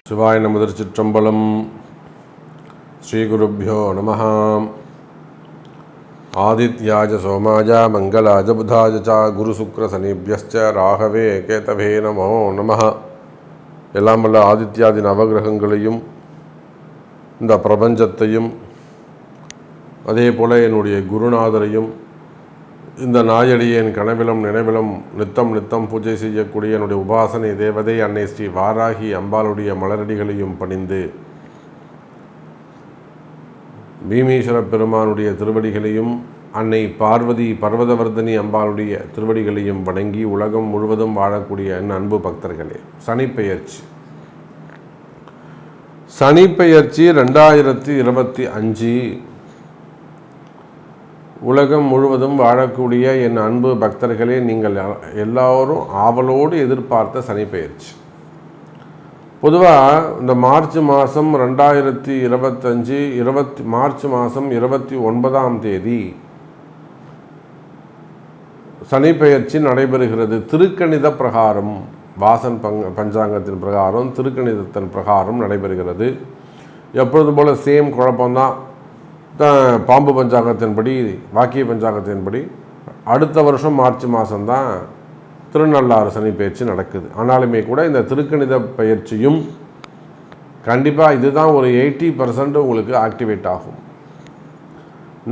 சிவாய நம திருச்சிற்றம்பலம். ஸ்ரீகுருப்போ நம. ஆதித்யாஜ சோமாஜ மங்களாஜ புதாஜ ச குரு சுக்ர சனிபியஸ்ச ராகவே கேதவே நமோ நம. எல்லாம் வல்ல ஆதித்யாதி நவகிரகங்களையும் இந்த பிரபஞ்சத்தையும் அதே போல் என்னுடைய குருநாதரையும் இந்த நாயடியேன் கனவிலும் நினைவிலும் நித்தம் நித்தம் பூஜை செய்யக்கூடிய என்னுடைய உபாசனை தேவதை அன்னை ஸ்ரீ வாராகி அம்பாளுடைய மலரடிகளையும் பணிந்து பீமேஸ்வர பெருமானுடைய திருவடிகளையும் அன்னை பார்வதி பர்வதவர்தனி அம்பாளுடைய திருவடிகளையும் வணங்கி உலகம் முழுவதும் வாழக்கூடிய என் அன்பு பக்தர்களே, சனிப்பெயர்ச்சி 2025 உலகம் முழுவதும் வாழக்கூடிய என் அன்பு பக்தர்களே, நீங்கள் எல்லோரும் ஆவலோடு எதிர்பார்த்த சனிப்பெயர்ச்சி. பொதுவாக இந்த மார்ச் மாதம் 2025 மார்ச் மாதம் 29ஆம் தேதி சனிப்பெயர்ச்சி நடைபெறுகிறது. திருக்கணித பிரகாரம், வாசன் பஞ்சாங்கத்தின் பிரகாரம், திருக்கணிதத்தின் பிரகாரம் நடைபெறுகிறது. எப்பொழுதும் போல் சேம் குழப்பம்தான். பாம்பு பஞ்சாங்கத்தின்படி, வாக்கிய பஞ்சாங்கத்தின்படி அடுத்த வருஷம் மார்ச் மாதம்தான் திருநள்ளாறு சனி பயிற்சி நடக்குது. ஆனாலுமே கூட இந்த திருக்கணித பயிற்சியும் கண்டிப்பாக இதுதான் ஒரு 80% உங்களுக்கு ஆக்டிவேட் ஆகும்.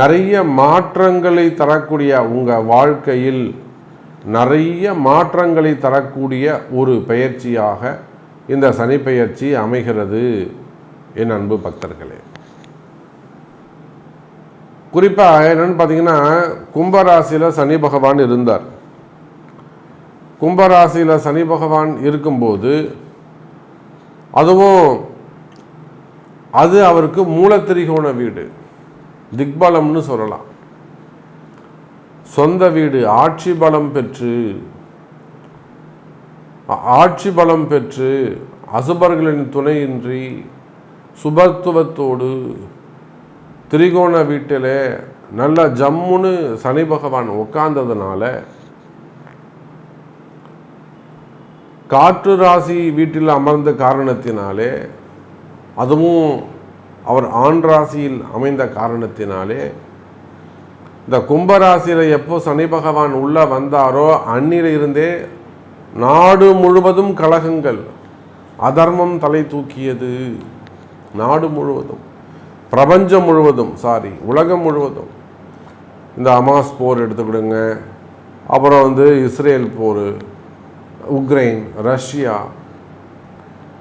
நிறைய மாற்றங்களை தரக்கூடிய, உங்கள் வாழ்க்கையில் நிறைய மாற்றங்களை தரக்கூடிய ஒரு பயிற்சியாக இந்த சனி பயிற்சி அமைகிறது என் அன்பு பக்தர்களே. குறிப்பாக என்னென்னு பார்த்தீங்கன்னா, கும்பராசியில் சனி பகவான் இருந்தார். கும்பராசியில் சனி பகவான் இருக்கும்போது அதுவும் அது அவருக்கு மூலத்திரிகோண வீடு, திக்பலம்னு சொல்லலாம். சொந்த வீடு, ஆட்சி பலம் பெற்று அசுபர்களின் துணையின்றி சுபத்துவத்தோடு திரிகோண வீட்டில் நல்ல ஜம்முன்னு சனி பகவான் உட்கார்ந்ததுனால, காற்று ராசி வீட்டில் அமர்ந்த காரணத்தினாலே, அதுவும் அவர் ஆண் ராசியில் அமைந்த காரணத்தினாலே, இந்த கும்பராசியில் எப்போ சனி பகவான் உள்ள வந்தாரோ அன்னில இருந்தே நாடு முழுவதும் கலகங்கள், அதர்மம் தலை தூக்கியது. நாடு முழுவதும், பிரபஞ்சம் முழுவதும், உலகம் முழுவதும். இந்த அமாஸ் போர் எடுத்துக்கிடுங்க, அப்புறம் இஸ்ரேல் போர், Ukraine, Russia,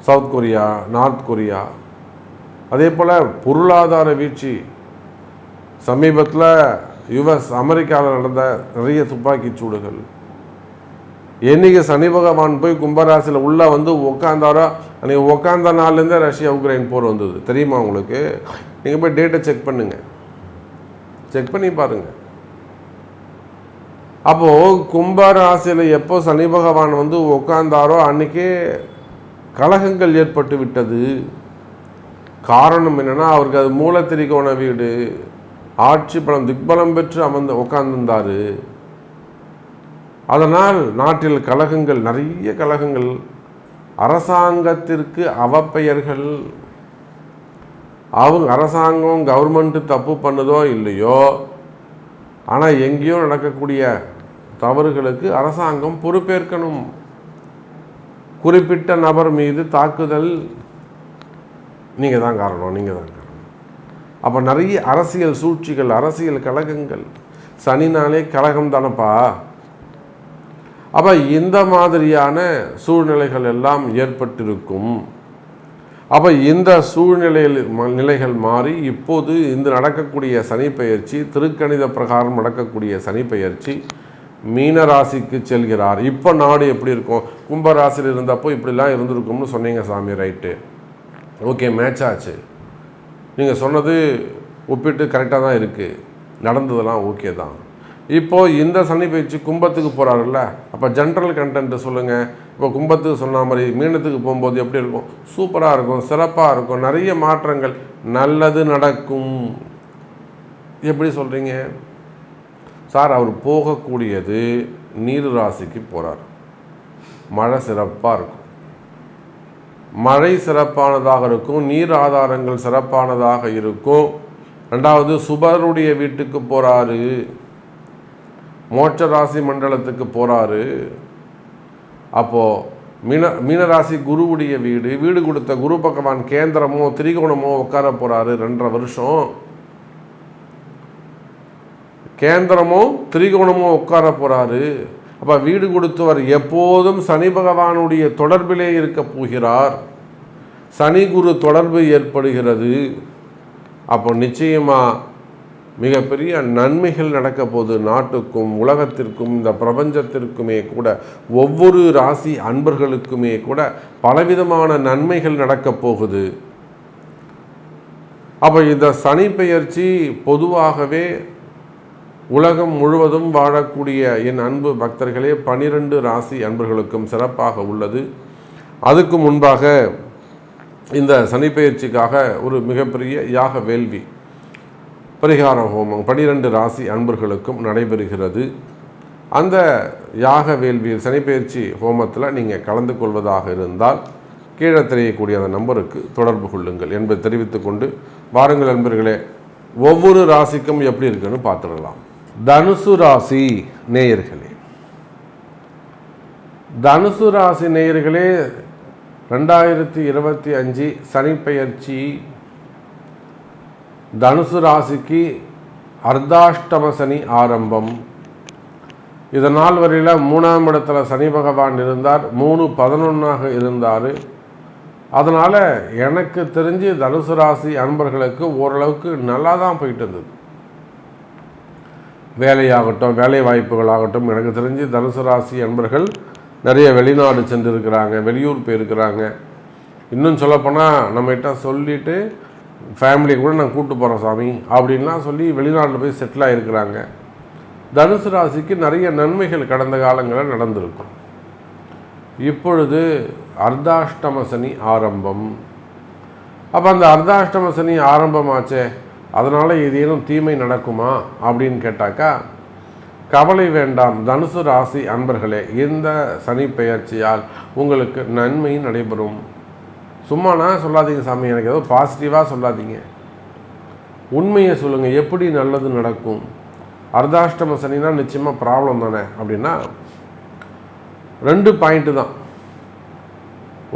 south Korea, north Korea, அதே போல் பொருளாதார வீழ்ச்சி. சமீபத்தில் US அமெரிக்காவில் நடந்த நிறைய துப்பாக்கி சூடுகள். என்னைக்கு சனி பகவான் போய் கும்பராசியில் உள்ளே உட்காந்தாரோ அன்றைக்கி உட்காந்த நாள்லேருந்தே ரஷ்யா உக்ரைன் போர் வந்தது. தெரியுமா உங்களுக்கு? நீங்கள் போய் டேட்டை செக் பண்ணி பாருங்கள். அப்போது கும்பராசியில் எப்போ சனி பகவான் உட்கார்ந்தாரோ அன்றைக்கே கலகங்கள் ஏற்பட்டு விட்டது. காரணம் என்னென்னா, அவருக்கு அது மூலத்திரிகோண வீடு, ஆட்சி பலம், திக்பலம் பெற்று உட்கார்ந்திருந்தார். அதனால் நாட்டில் கலகங்கள், நிறைய கலகங்கள், அரசாங்கத்திற்கு அவப்பெயர்கள். அரசாங்கம் கவர்மெண்ட்டு தப்பு பண்ணுதோ இல்லையோ, ஆனால் எங்கேயோ நடக்கக்கூடிய தவறுகளுக்கு அரசாங்கம் பொறுப்பேற்கணும். குறிப்பிட்ட நபர் மீது தாக்குதல், நீங்கள் தான் காரணம். அப்போ நிறைய அரசியல் சூழ்ச்சிகள், அரசியல் கலகங்கள். சனினாலே கலகம் தானப்பா. அப்போ இந்த மாதிரியான சூழ்நிலைகள் எல்லாம் ஏற்பட்டிருக்கும். அப்போ இந்த நிலைகள் மாறி இப்போது இந்த நடக்கக்கூடிய சனிப்பெயர்ச்சி, திருக்கணித பிரகாரம் நடக்கக்கூடிய சனிப்பெயர்ச்சி மீன ராசிக்கு செல்கிறார். இப்போ நாடு எப்படி இருக்கும்? கும்பராசியில் இருந்தப்போ இப்படிலாம் இருந்திருக்கும்னு சொன்னீங்க சாமி. ரைட்டு, ஓகே, மேட்ச் ஆச்சு. நீங்கள் சொன்னது ஒப்பிட்டு கரெக்டாக தான் இருக்குது, நடந்ததெல்லாம் ஓகே தான். இப்போது இந்த சனி பயிற்சி கும்பத்துக்கு போகிறாருல்ல, அப்போ ஜென்ரல் கண்டென்ட்டு சொல்லுங்கள். இப்போ கும்பத்துக்கு சொன்ன மாதிரி மீனத்துக்கு போகும்போது எப்படி இருக்கும்? சூப்பராக இருக்கும், சிறப்பாக இருக்கும், நிறைய மாற்றங்கள், நல்லது நடக்கும். எப்படி சொல்கிறீங்க சார்? அவர் போகக்கூடியது நீர் ராசிக்கு போகிறார். மழை சிறப்பாக இருக்கும். மழை சிறப்பானதாக இருக்கும், நீர் ஆதாரங்கள் சிறப்பானதாக இருக்கும். ரெண்டாவது சுபருடைய வீட்டுக்கு போகிறாரு, மோட்ச ராசி மண்டலத்துக்கு போகிறாரு. அப்போது மீனராசி குருவுடைய வீடு கொடுத்த குரு பகவான் கேந்திரமோ திரிகோணமோ உட்கார போகிறாரு 2.5 வருஷம். கேந்திரமோ திரிகோணமோ உட்கார போகிறாரு. அப்போ வீடு கொடுத்தவர் எப்போதும் சனி பகவானுடைய தொடர்பிலே இருக்க போகிறார். சனி குரு தொடர்பு ஏற்படுகிறது. அப்போ நிச்சயமாக மிகப்பெரிய நன்மைகள் நடக்க போது. நாட்டுக்கும் உலகத்திற்கும் இந்த பிரபஞ்சத்திற்குமே கூட ஒவ்வொரு ராசி அன்பர்களுக்குமே கூட பலவிதமான நன்மைகள் நடக்கப் போகுது. அப்போ இந்த சனி பெயர்ச்சி பொதுவாகவே உலகம் முழுவதும் வாழக்கூடிய என் அன்பு பக்தர்களே 12 ராசி அன்பர்களுக்கும் சிறப்பாக உள்ளது. அதுக்கு முன்பாக இந்த சனி பெயர்ச்சிக்காக ஒரு மிகப்பெரிய யாக வேள்வி பரிகார ஹோமம் 12 ராசி அன்பர்களுக்கும் நடைபெறுகிறது. அந்த யாக வேள்வியில் சனிப்பெயர்ச்சி ஹோமத்தில் நீங்கள் கலந்து கொள்வதாக இருந்தால் கீழே தெரியக்கூடிய அந்த நம்பருக்கு தொடர்பு கொள்ளுங்கள் என்பதை தெரிவித்துக்கொண்டு வாருங்கள் அன்பர்களே, ஒவ்வொரு ராசிக்கும் எப்படி இருக்குன்னு பார்த்துடலாம். தனுசு ராசி நேயர்களே, தனுசு ராசி நேயர்களே 2025 சனிப்பெயர்ச்சி தனுசு ராசிக்கு அர்த்தாஷ்டம சனி ஆரம்பம். இதனால் வரையில் 3ஆம் இடத்துல சனி பகவான் இருந்தார், 3-11 இருந்தார். அதனால் எனக்கு தெரிஞ்சு தனுசு ராசி அன்பர்களுக்கு ஓரளவுக்கு நல்லா தான் போயிட்டு இருந்தது. வேலையாகட்டும், வேலை வாய்ப்புகளாகட்டும், எனக்கு தெரிஞ்சு தனுசு ராசி அன்பர்கள் நிறைய வெளிநாடு சென்றிருக்கிறாங்க, வெளியூர் போயிருக்கிறாங்க. இன்னும் சொல்லப்போனால் நம்மகிட்ட சொல்லிவிட்டு ஃபேமிலியை கூட நான் கூப்பிட்டு போகிறேன் சாமி அப்படின்லாம் சொல்லி வெளிநாட்டில் போய் செட்டில் ஆகிருக்கிறாங்க. தனுசு ராசிக்கு நிறைய நன்மைகள் கடந்த காலங்களில் நடந்திருக்கும். இப்பொழுது அர்த்தாஷ்டம சனி ஆரம்பம். அப்போ அந்த அர்த்தாஷ்டம சனி ஆரம்பமாச்சே, அதனால் ஏதேனும் தீமை நடக்குமா அப்படின்னு கேட்டாக்கா கவலை வேண்டாம். தனுசு ராசி அன்பர்களே, இந்த சனி பெயர்ச்சியால் உங்களுக்கு நன்மை நடைபெறும். சும்மானா சொல்லாதீங்க சாமி, எனக்கு ஏதோ பாசிட்டிவாக சொல்லாதீங்க, உண்மையை சொல்லுங்கள். எப்படி நல்லது நடக்கும்? அர்த்தாஷ்டம சனினா நிச்சயமாக ப்ராப்ளம் தானே அப்படின்னா 2 பாயிண்ட்டு தான்.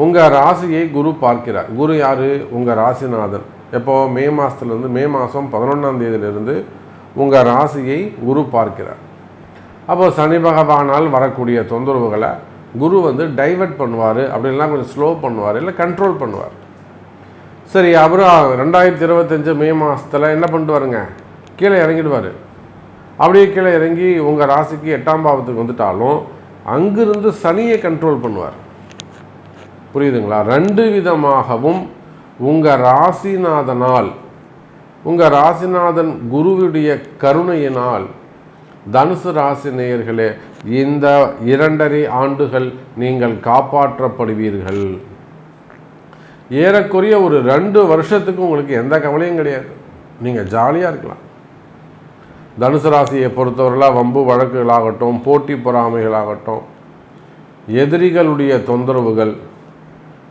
உங்கள் ராசியை குரு பார்க்கிறார். குரு யார்? உங்கள் ராசிநாதன். எப்போ? மே மாதத்துலேருந்து, மே மாதம் 11ஆம் தேதியிலிருந்து உங்கள் ராசியை குரு பார்க்கிறார். அப்போ சனி பகவானால் வரக்கூடிய தொந்தரவுகளை குரு டைவர்ட் பண்ணுவார், அப்படின்லாம் கொஞ்சம் ஸ்லோ பண்ணுவார், இல்லை கண்ட்ரோல் பண்ணுவார். சரி, அப்புறம் 2025 மே மாதத்தில் என்ன பண்ணிட்டு கீழே இறங்கிடுவார். அப்படியே கீழே இறங்கி உங்கள் ராசிக்கு 8ஆம் பாவத்துக்கு வந்துட்டாலும் அங்கிருந்து சனியை கண்ட்ரோல் பண்ணுவார். புரியுதுங்களா? 2 விதமாகவும் உங்கள் ராசிநாதனால், உங்கள் ராசிநாதன் குருவுடைய கருணையினால் தனுசு ராசி நேயர்களே இந்த 2.5 ஆண்டுகள் நீங்கள் காப்பாற்றப்படுவீர்கள். ஏறக்குறைய ஒரு 2 வருஷத்துக்கு உங்களுக்கு எந்த கவலையும் கிடையாது, நீங்கள் ஜாலியாக இருக்கலாம். தனுசு ராசியை பொறுத்தவரையில் வம்பு வழக்குகளாகட்டும், போட்டி பொறாமைகளாகட்டும், எதிரிகளுடைய தொந்தரவுகள்,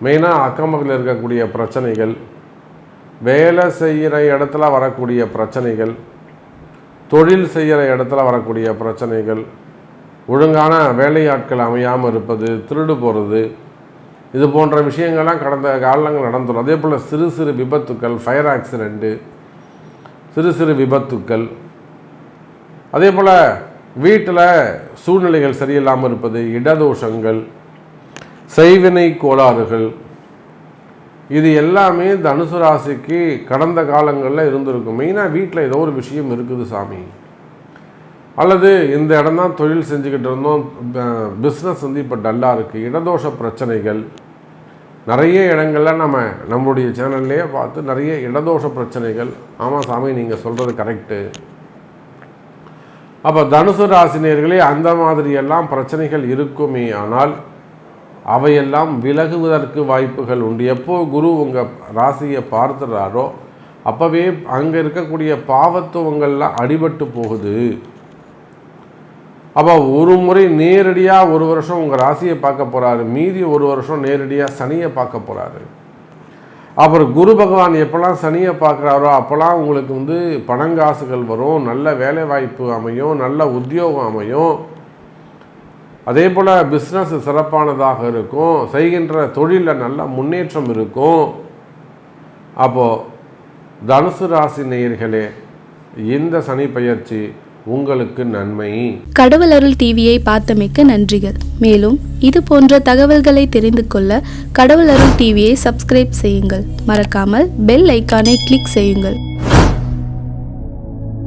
மெயினாக அக்கம்பக்கத்தில் இருக்கக்கூடிய பிரச்சனைகள், வேலை செய்கிற இடத்துல வரக்கூடிய பிரச்சனைகள், தொழில் செய்கிற இடத்துல வரக்கூடிய பிரச்சனைகள், ஒழுங்கான வேலையாட்கள் அமையாமல் இருப்பது, திருடு போகிறது, இது போன்ற விஷயங்கள்லாம் கடந்த காலங்கள் நடந்துடும். அதே போல் சிறு சிறு விபத்துக்கள், ஃபயர் ஆக்சிடெண்ட்டு, சிறு சிறு விபத்துக்கள், அதே போல் வீட்டில் சூழ்நிலைகள் சரியில்லாமல் இருப்பது, இடதோஷங்கள், செய்வினை கோளாறுகள், இது எல்லாமே தனுசு ராசிக்கு கடந்த காலங்களில் இருந்திருக்கும். மெயினாக வீட்டில் ஏதோ ஒரு விஷயம் இருக்குது சாமி, அல்லது இந்த இடம் தான் தொழில் செஞ்சுக்கிட்டு இருந்தோம், பிஸ்னஸ் இப்போ டல்லாக இருக்குது, இடதோஷ பிரச்சனைகள் நிறைய இடங்களில் நம்மளுடைய சேனல்லையே பார்த்து நிறைய இடதோஷ பிரச்சனைகள். ஆமாம் சாமி, நீங்கள் சொல்கிறது கரெக்டு. அப்போ தனுசு ராசினியர்களே அந்த மாதிரியெல்லாம் பிரச்சனைகள் இருக்குமே, ஆனால் அவையெல்லாம் விலகுவதற்கு வாய்ப்புகள் உண்டு. எப்போ குரு உங்கள் ராசியை பார்த்துறாரோ அப்போவே அங்கே இருக்கக்கூடிய பாவத்துவங்கள்லாம் அடிபட்டு போகுது. அப்போ ஒரு முறை நேரடியாக ஒரு வருஷம் உங்கள் ராசியை பார்க்க போகிறாரு, மீதி ஒரு வருஷம் நேரடியாக சனியை பார்க்க போகிறாரு. அப்புறம் குரு பகவான் எப்போல்லாம் சனியை பார்க்குறாரோ அப்போல்லாம் உங்களுக்கு பணங்காசுகள் வரும், நல்ல வேலை வாய்ப்பு அமையும், நல்ல உத்தியோகம் அமையும். அதே போல் பிஸ்னஸ் சிறப்பானதாக இருக்கும், செய்கின்ற தொழிலில் நல்ல முன்னேற்றம் இருக்கும். அப்போது தனுசு ராசி நேயர்களே, இந்த சனி பெயர்ச்சி உங்களுக்கு நன்மை. கடவுள் அருள் டிவியை பார்த்தமைக்கு நன்றிகள். மேலும் இது போன்ற தகவல்களை தெரிந்து கொள்ள கடவுள் அருள் டிவியை சப்ஸ்கிரைப் செய்யுங்கள். மறக்காமல் பெல் ஐக்கானை கிளிக் செய்யுங்கள்.